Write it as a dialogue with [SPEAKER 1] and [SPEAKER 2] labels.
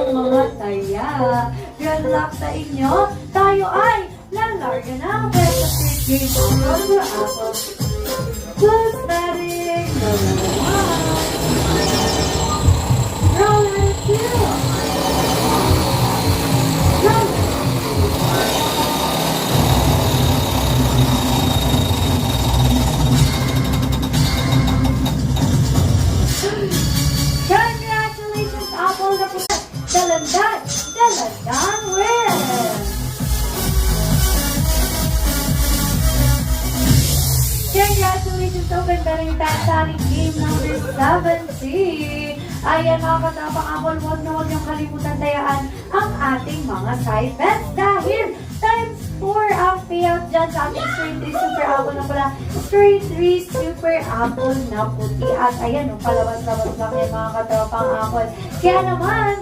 [SPEAKER 1] ang mga taya. Good luck sa inyo. Tayo ay lalarga na. Pwede sa game from the apple. Who's betting? Number 1. Roller 2. Roller 2. Congratulations, Apple na po. Dalandan win! Congratulations sa open betting time sa ating game number 17. Ayan mga katapang Apple, huwag niyong kalimutan tayaan ang ating mga side bets dahil times 4 ang payout dyan sa ating straight 3 super apple na pala. Straight 3 super apple na puti. At ayan, palabas-labas lang yan mga katapang Apple. Kaya naman,